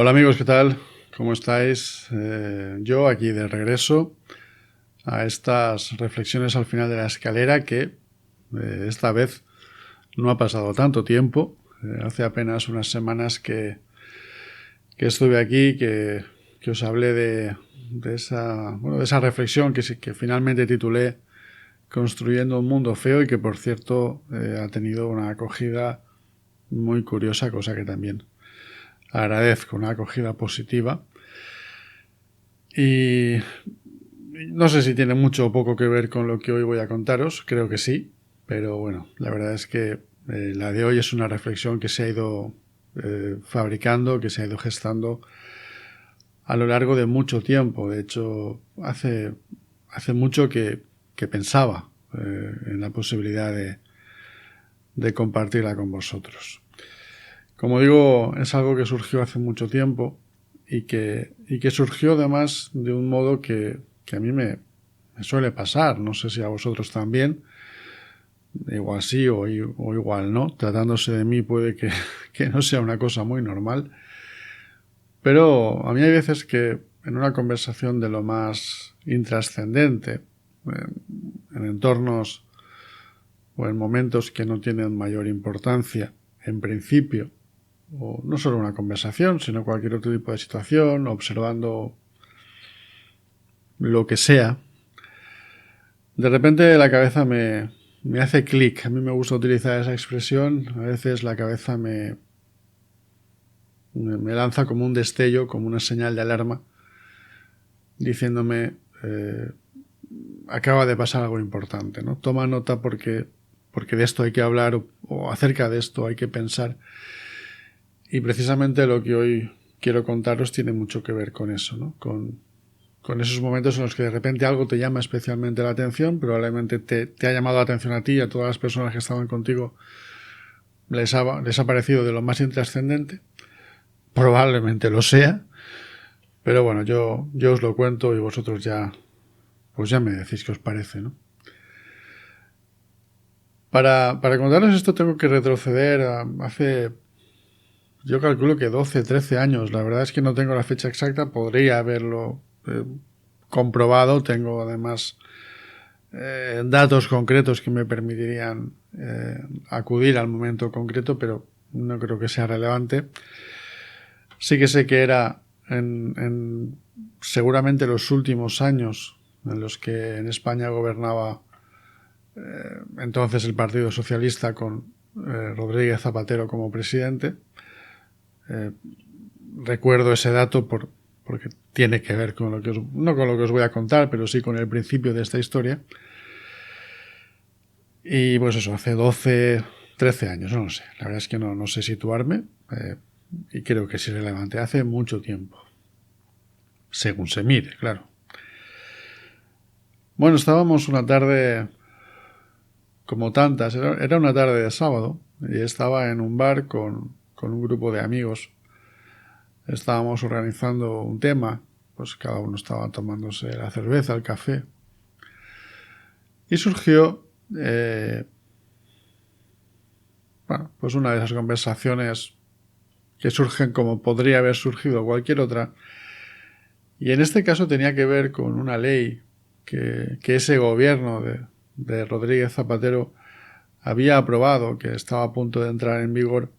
Hola amigos, ¿qué tal? ¿Cómo estáis? Yo aquí de regreso a estas reflexiones al final de la escalera que esta vez no ha pasado tanto tiempo. Hace apenas unas semanas que estuve aquí, que os hablé de esa reflexión que finalmente titulé Construyendo un mundo feo y que por cierto ha tenido una acogida muy curiosa, cosa que también agradezco, una acogida positiva. Y no sé si tiene mucho o poco que ver con lo que hoy voy a contaros, creo que sí, pero bueno, la verdad es que la de hoy es una reflexión que se ha ido fabricando, que se ha ido gestando a lo largo de mucho tiempo. De hecho, hace mucho que pensaba en la posibilidad de compartirla con vosotros. Como digo, es algo que surgió hace mucho tiempo y que surgió además de un modo que a mí me suele pasar. No sé si a vosotros también. Igual sí o igual no. Tratándose de mí puede que no sea una cosa muy normal. Pero a mí hay veces que en una conversación de lo más intrascendente, en entornos o en momentos que no tienen mayor importancia, en principio, o no solo una conversación, sino cualquier otro tipo de situación, observando lo que sea, de repente la cabeza me hace clic. A mí me gusta utilizar esa expresión. A veces la cabeza me lanza como un destello, como una señal de alarma, diciéndome acaba de pasar algo importante, ¿no? Toma nota porque de esto hay que hablar o acerca de esto hay que pensar. Y precisamente lo que hoy quiero contaros tiene mucho que ver con eso, ¿no? Con esos momentos en los que de repente algo te llama especialmente la atención, probablemente te ha llamado la atención a ti y a todas las personas que estaban contigo les ha parecido de lo más intrascendente, probablemente lo sea, pero bueno, yo os lo cuento y vosotros pues ya me decís qué os parece, ¿no? Para contaros esto tengo que retroceder a hace, yo calculo que 12, 13 años, la verdad es que no tengo la fecha exacta, podría haberlo comprobado, tengo además datos concretos que me permitirían acudir al momento concreto, pero no creo que sea relevante. Sí que sé que era en seguramente los últimos años en los que en España gobernaba entonces el Partido Socialista con Rodríguez Zapatero como presidente. Recuerdo ese dato porque tiene que ver con lo que no con lo que os voy a contar, pero sí con el principio de esta historia. Y pues eso, hace 12, 13 años, no lo sé. La verdad es que no sé situarme y creo que es irrelevante. Hace mucho tiempo. Según se mire, claro. Bueno, estábamos una tarde como tantas. Era una tarde de sábado y estaba en un bar con un grupo de amigos. Estábamos organizando un tema. Pues cada uno estaba tomándose la cerveza, el café. Y surgió pues una de esas conversaciones que surgen como podría haber surgido cualquier otra. Y en este caso tenía que ver con una ley que ese gobierno de Rodríguez Zapatero había aprobado, que estaba a punto de entrar en vigor,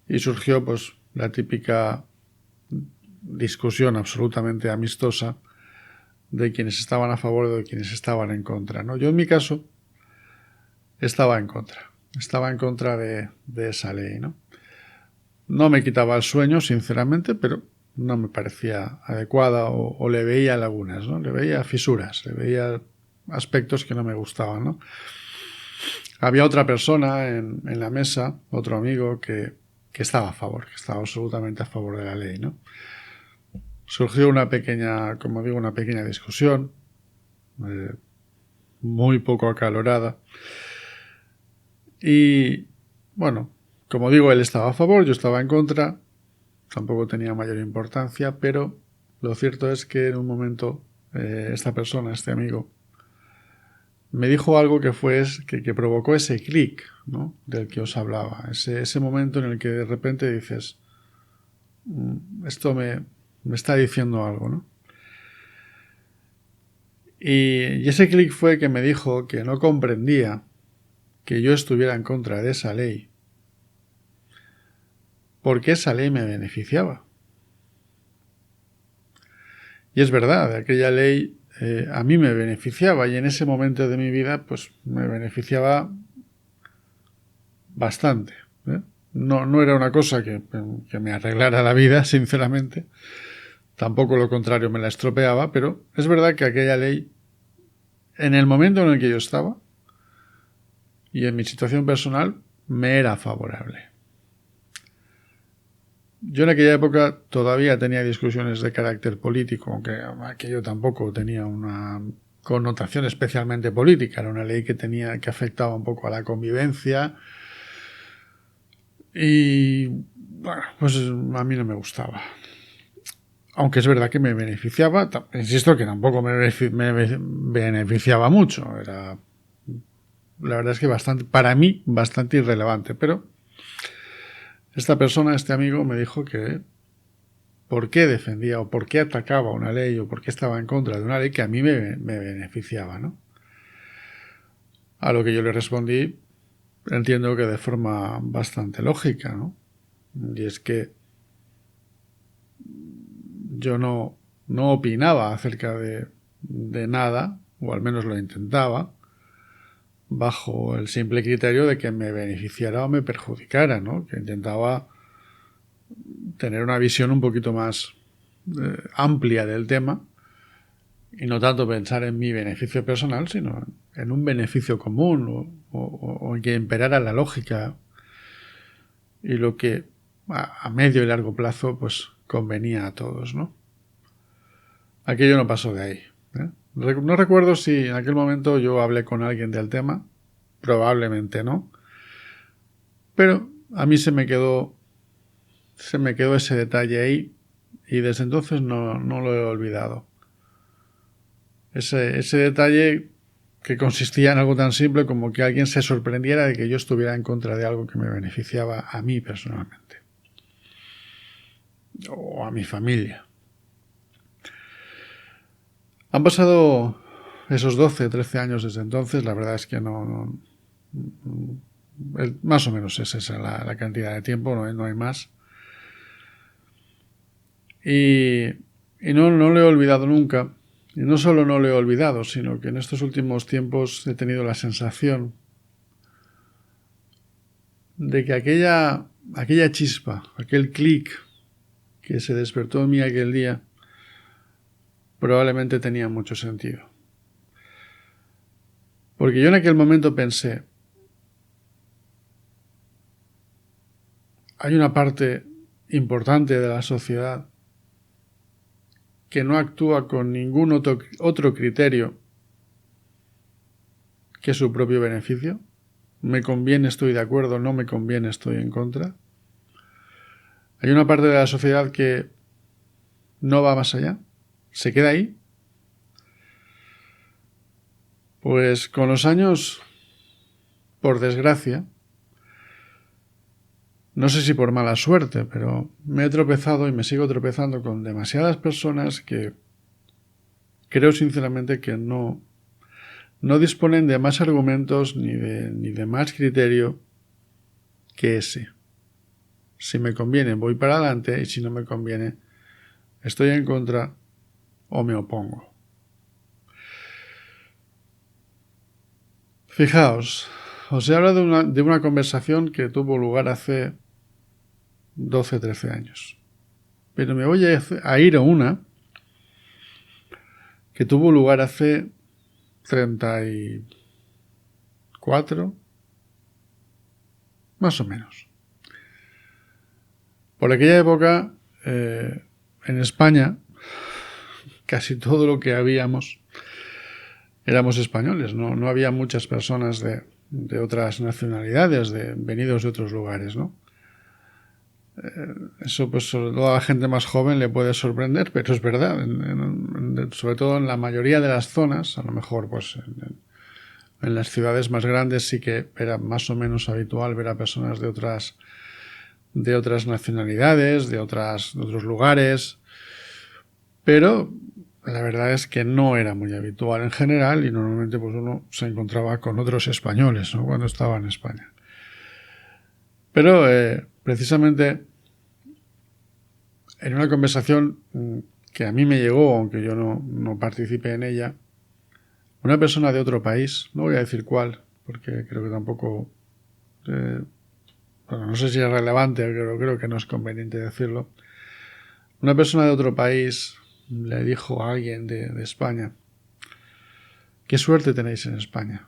y surgió pues la típica discusión absolutamente amistosa de quienes estaban a favor y de quienes estaban en contra, ¿no? Yo en mi caso estaba en contra de esa ley, ¿no? No me quitaba el sueño, sinceramente, pero no me parecía adecuada o le veía lagunas, ¿no? Le veía fisuras, le veía aspectos que no me gustaban, ¿no? Había otra persona en la mesa, otro amigo que estaba a favor, que estaba absolutamente a favor de la ley, ¿no? Surgió una pequeña, como digo, una pequeña discusión, muy poco acalorada. Y, bueno, como digo, él estaba a favor, yo estaba en contra. Tampoco tenía mayor importancia, pero lo cierto es que en un momento esta persona, este amigo, me dijo algo que provocó ese clic, ¿no? Del que os hablaba. Ese momento en el que de repente dices, esto me está diciendo algo, ¿no? Y ese clic fue que me dijo que no comprendía que yo estuviera en contra de esa ley, porque esa ley me beneficiaba. Y es verdad, aquella ley a mí me beneficiaba, y en ese momento de mi vida pues me beneficiaba bastante, ¿eh? No era una cosa que me arreglara la vida, sinceramente. Tampoco lo contrario me la estropeaba, pero es verdad que aquella ley, en el momento en el que yo estaba y en mi situación personal, me era favorable. Yo en aquella época todavía tenía discusiones de carácter político, aunque aquello tampoco tenía una connotación especialmente política. Era una ley que afectaba un poco a la convivencia y, bueno, pues a mí no me gustaba. Aunque es verdad que me beneficiaba, insisto que tampoco me beneficiaba mucho. Era, la verdad es que para mí, bastante irrelevante. Pero esta persona, este amigo, me dijo que por qué defendía o por qué atacaba una ley o por qué estaba en contra de una ley que a mí me beneficiaba, ¿no? A lo que yo le respondí, entiendo que de forma bastante lógica, ¿no? Y es que yo no opinaba acerca de nada, o al menos lo intentaba, bajo el simple criterio de que me beneficiara o me perjudicara, ¿no? Que intentaba tener una visión un poquito más amplia del tema y no tanto pensar en mi beneficio personal, sino en un beneficio común o en que imperara la lógica y lo que a medio y largo plazo pues convenía a todos, ¿no? Aquello no pasó de ahí, ¿eh? No recuerdo si en aquel momento yo hablé con alguien del tema, probablemente no, pero a mí se me quedó ese detalle ahí y desde entonces no lo he olvidado. Ese detalle que consistía en algo tan simple como que alguien se sorprendiera de que yo estuviera en contra de algo que me beneficiaba a mí personalmente o a mi familia. Han pasado esos 12, 13 años desde entonces, la verdad es que más o menos es esa la cantidad de tiempo, no hay más. Y no lo he olvidado nunca. Y no solo no lo he olvidado, sino que en estos últimos tiempos he tenido la sensación de que aquella chispa, aquel clic que se despertó en mí aquel día, probablemente tenía mucho sentido. Porque yo en aquel momento pensé, hay una parte importante de la sociedad que no actúa con ningún otro criterio que su propio beneficio. Me conviene, estoy de acuerdo, no me conviene, estoy en contra. Hay una parte de la sociedad que no va más allá, se queda ahí. Pues con los años, por desgracia, no sé si por mala suerte, pero me he tropezado y me sigo tropezando con demasiadas personas que creo sinceramente que no disponen de más argumentos ni de más criterio que ese. Si me conviene, voy para adelante, y si no me conviene, estoy en contra o me opongo. Fijaos, os he hablado de una conversación que tuvo lugar hace 12, 13 años. Pero me voy a ir a una que tuvo lugar hace 34, más o menos. Por aquella época, en España, casi todo lo que habíamos éramos españoles. No había muchas personas de otras nacionalidades, venidos de otros lugares, ¿no? Eso, pues, sobre todo a la gente más joven le puede sorprender, pero es verdad. Sobre todo en la mayoría de las zonas, a lo mejor, pues, en las ciudades más grandes sí que era más o menos habitual ver a personas de otras de otras nacionalidades, de otros lugares, pero la verdad es que no era muy habitual en general y normalmente pues uno se encontraba con otros españoles, ¿no?, cuando estaba en España. Pero precisamente en una conversación que a mí me llegó, aunque yo no participé en ella, una persona de otro país, no voy a decir cuál, porque creo que tampoco, bueno, no sé si es relevante, pero creo que no es conveniente decirlo. Una persona de otro país le dijo a alguien de España: ¿qué suerte tenéis en España?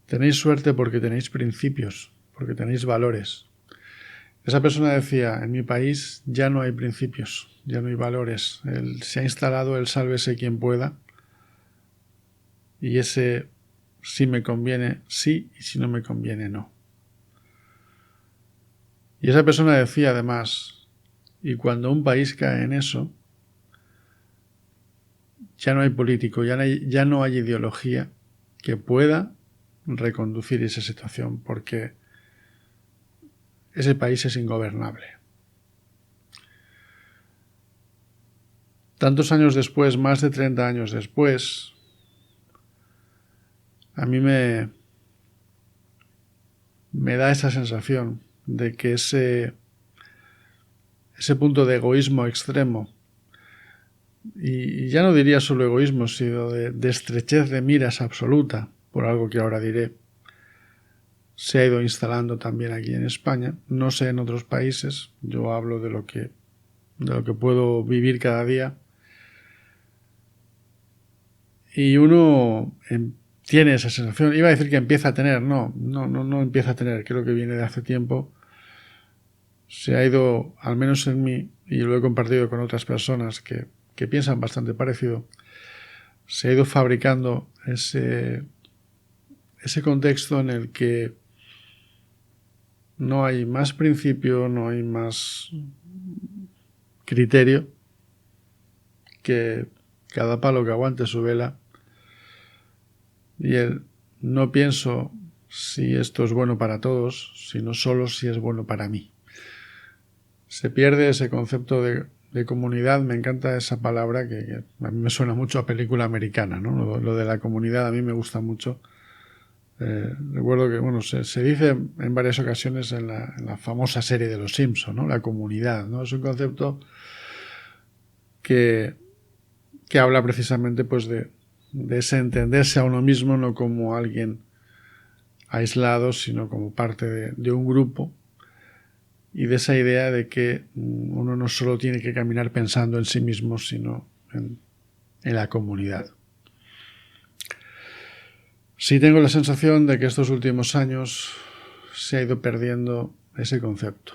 Tenéis suerte porque tenéis principios, porque tenéis valores. Esa persona decía: en mi país ya no hay principios, ya no hay valores. Se ha instalado el sálvese quien pueda, y ese si me conviene sí y si no me conviene no. Y esa persona decía además: y cuando un país cae en eso, ya no hay político, ya no hay ideología que pueda reconducir esa situación, porque ese país es ingobernable. Tantos años después, más de 30 años después, a mí me da esa sensación de que ese punto de egoísmo extremo, y ya no diría solo egoísmo, sino de estrechez de miras absoluta, por algo que ahora diré, se ha ido instalando también aquí en España. No sé en otros países, yo hablo de lo que puedo vivir cada día. Y uno tiene esa sensación. Iba a decir que empieza a tener, no empieza a tener, creo que viene de hace tiempo. Se ha ido, al menos en mí, y lo he compartido con otras personas que piensan bastante parecido, se ha ido fabricando ese contexto en el que no hay más principio, no hay más criterio, que cada palo que aguante su vela, y el no pienso si esto es bueno para todos, sino solo si es bueno para mí. Se pierde ese concepto de comunidad. Me encanta esa palabra que a mí me suena mucho a película americana, ¿no? Lo de la comunidad a mí me gusta mucho. Recuerdo que bueno, se dice en varias ocasiones en la famosa serie de Los Simpson, ¿no? La comunidad, ¿no? Es un concepto que habla precisamente pues de ese entenderse a uno mismo no como alguien aislado, sino como parte de un grupo, y de esa idea de que uno no solo tiene que caminar pensando en sí mismo, sino en la comunidad. Sí tengo la sensación de que estos últimos años se ha ido perdiendo ese concepto.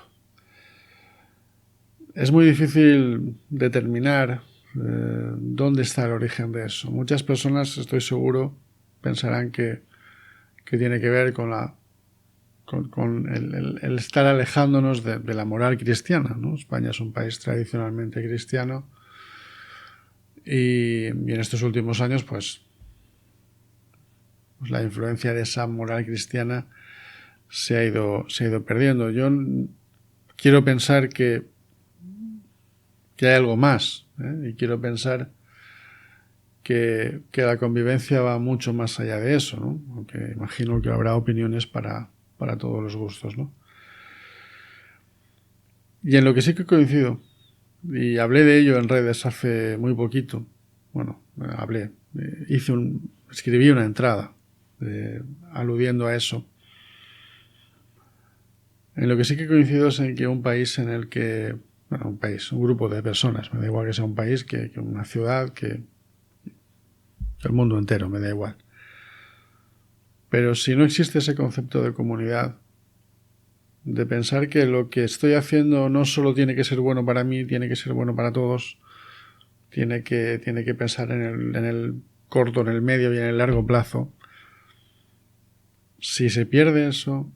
Es muy difícil determinar dónde está el origen de eso. Muchas personas, estoy seguro, pensarán que tiene que ver con el estar alejándonos de la moral cristiana, ¿no? España es un país tradicionalmente cristiano y en estos últimos años pues la influencia de esa moral cristiana se ha ido perdiendo. Yo quiero pensar que hay algo más, y quiero pensar que la convivencia va mucho más allá de eso, ¿no? Aunque imagino que habrá opiniones para todos los gustos, ¿no? Y en lo que sí que coincido, y hablé de ello en redes hace muy poquito, bueno, escribí una entrada aludiendo a eso. En lo que sí que coincido es en que un país en el que, bueno, un grupo de personas, me da igual que sea un país, que una ciudad, que el mundo entero, me da igual. Pero si no existe ese concepto de comunidad, de pensar que lo que estoy haciendo no solo tiene que ser bueno para mí, tiene que ser bueno para todos, tiene que pensar en el corto, en el medio y en el largo plazo. Si se pierde eso,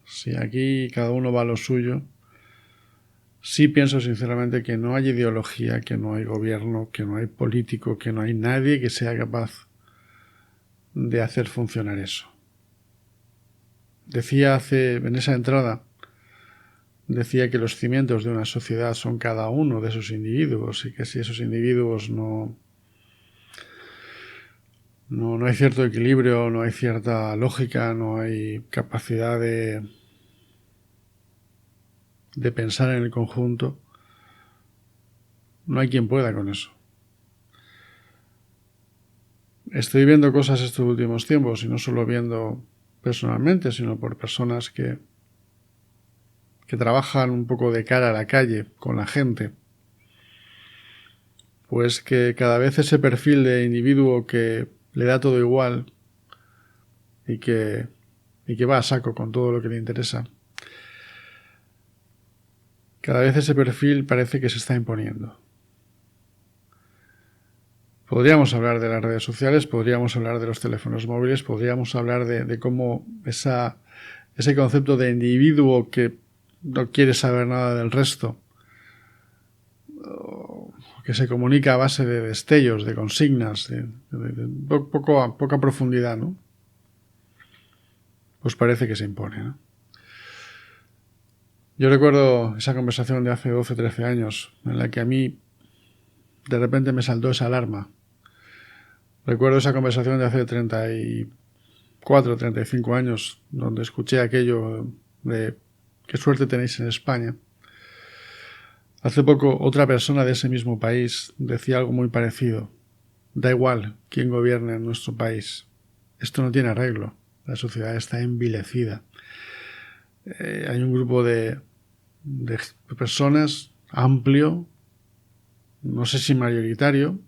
si aquí cada uno va a lo suyo, sí pienso sinceramente que no hay ideología, que no hay gobierno, que no hay político, que no hay nadie que sea capaz de hacer funcionar eso. decía en esa entrada, decía que los cimientos de una sociedad son cada uno de esos individuos y que si esos individuos no hay cierto equilibrio, no hay cierta lógica, no hay capacidad de pensar en el conjunto, no hay quien pueda con eso. Estoy viendo cosas estos últimos tiempos, y no solo viendo personalmente, sino por personas que trabajan un poco de cara a la calle con la gente, pues que cada vez ese perfil de individuo que le da todo igual y que va a saco con todo lo que le interesa, cada vez ese perfil parece que se está imponiendo. Podríamos hablar de las redes sociales, podríamos hablar de los teléfonos móviles, podríamos hablar de cómo ese concepto de individuo que no quiere saber nada del resto, que se comunica a base de destellos, de consignas, de poca profundidad, ¿no? Pues parece que se impone, ¿no? Yo recuerdo esa conversación de hace 12, 13 años, en la que a mí de repente me saltó esa alarma. Recuerdo esa conversación de hace 34, 35 años, donde escuché aquello de qué suerte tenéis en España. Hace poco otra persona de ese mismo país decía algo muy parecido. Da igual quién gobierne en nuestro país. Esto no tiene arreglo. La sociedad está envilecida. Hay un grupo de personas amplio, no sé si mayoritario,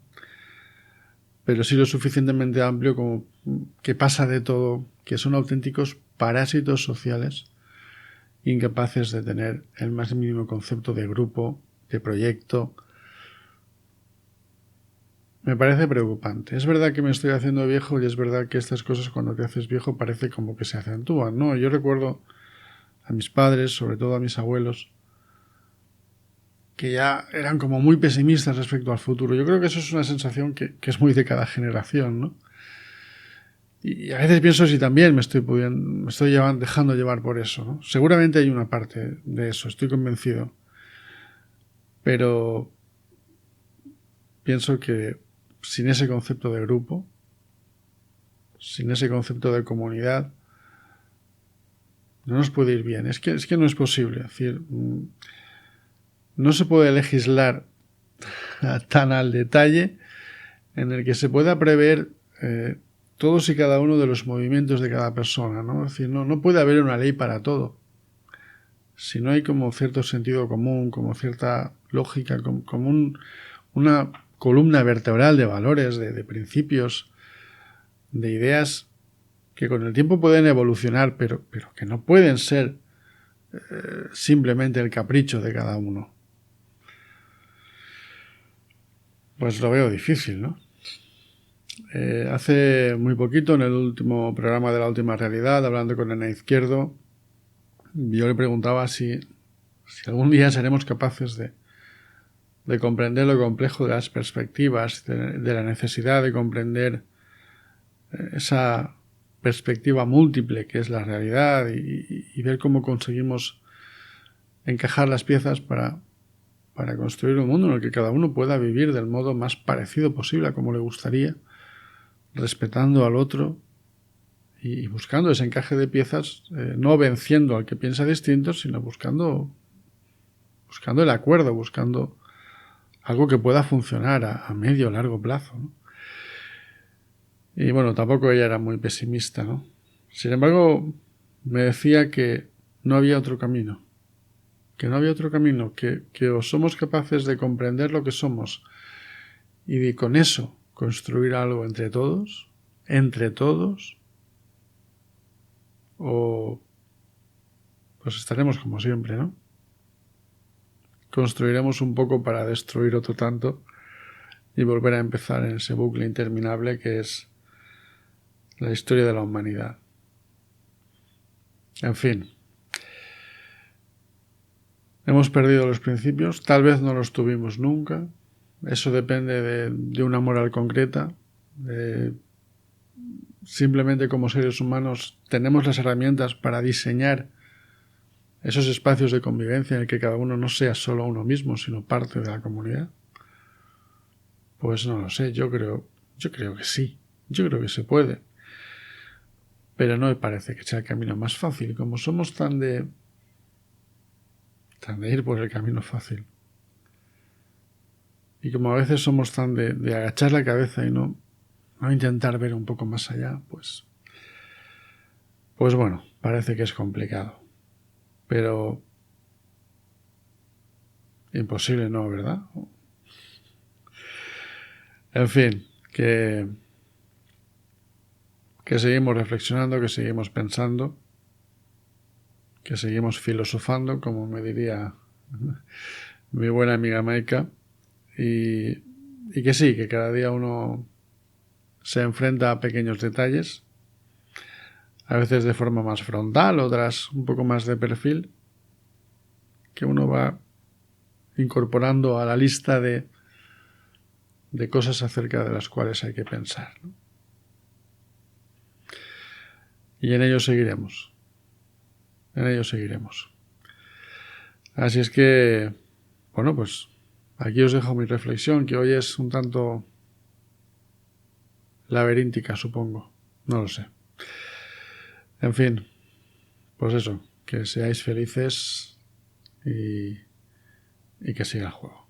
pero sí lo suficientemente amplio como que pasa de todo, que son auténticos parásitos sociales, incapaces de tener el más mínimo concepto de grupo, de proyecto. Me parece preocupante. Es verdad que me estoy haciendo viejo y es verdad que estas cosas cuando te haces viejo parece como que se acentúan, ¿no? Yo recuerdo a mis padres, sobre todo a mis abuelos, que ya eran como muy pesimistas respecto al futuro. Yo creo que eso es una sensación que es muy de cada generación, ¿no? Y a veces pienso si también me estoy dejando llevar por eso, ¿no? Seguramente hay una parte de eso, estoy convencido. Pero pienso que sin ese concepto de grupo, sin ese concepto de comunidad, no nos puede ir bien. Es que no es posible. Es decir, no se puede legislar tan al detalle en el que se pueda prever todos y cada uno de los movimientos de cada persona, ¿no? Es decir, no puede haber una ley para todo. Si no hay como cierto sentido común, como cierta lógica, como una columna vertebral de valores, de principios, de ideas que con el tiempo pueden evolucionar, pero que no pueden ser simplemente el capricho de cada uno. Pues lo veo difícil, ¿no? Hace muy poquito, en el último programa de La Última Realidad, hablando con Ana Izquierdo, yo le preguntaba si algún día seremos capaces de comprender lo complejo de las perspectivas, de la necesidad de comprender esa perspectiva múltiple que es la realidad y ver cómo conseguimos encajar las piezas para construir un mundo en el que cada uno pueda vivir del modo más parecido posible a como le gustaría, respetando al otro y buscando ese encaje de piezas, no venciendo al que piensa distinto, sino buscando el acuerdo, buscando algo que pueda funcionar a medio o largo plazo, ¿no? Y bueno, tampoco ella era muy pesimista, ¿no? Sin embargo, me decía que no había otro camino, que o somos capaces de comprender lo que somos y de con eso construir algo entre todos, o pues estaremos como siempre, ¿no? Construiremos un poco para destruir otro tanto y volver a empezar en ese bucle interminable que es la historia de la humanidad. En fin, hemos perdido los principios, tal vez no los tuvimos nunca. Eso depende de una moral concreta. simplemente como seres humanos tenemos las herramientas para diseñar esos espacios de convivencia en el que cada uno no sea solo uno mismo, sino parte de la comunidad. Pues no lo sé, yo creo que sí, yo creo que se puede. Pero no me parece que sea el camino más fácil, como somos tan de ir por el camino fácil. Y como a veces somos tan de agachar la cabeza y no intentar ver un poco más allá, pues bueno, parece que es complicado. Pero imposible no, ¿verdad? En fin, que seguimos reflexionando, que seguimos pensando, que seguimos filosofando, como me diría mi buena amiga Maika, y que sí, que cada día uno se enfrenta a pequeños detalles, a veces de forma más frontal, otras un poco más de perfil, que uno va incorporando a la lista de cosas acerca de las cuales hay que pensar, ¿no? Y en ello seguiremos. En ello seguiremos. Así es que, bueno, pues aquí os dejo mi reflexión, que hoy es un tanto laberíntica, supongo. No lo sé. En fin, pues eso, que seáis felices y que siga el juego.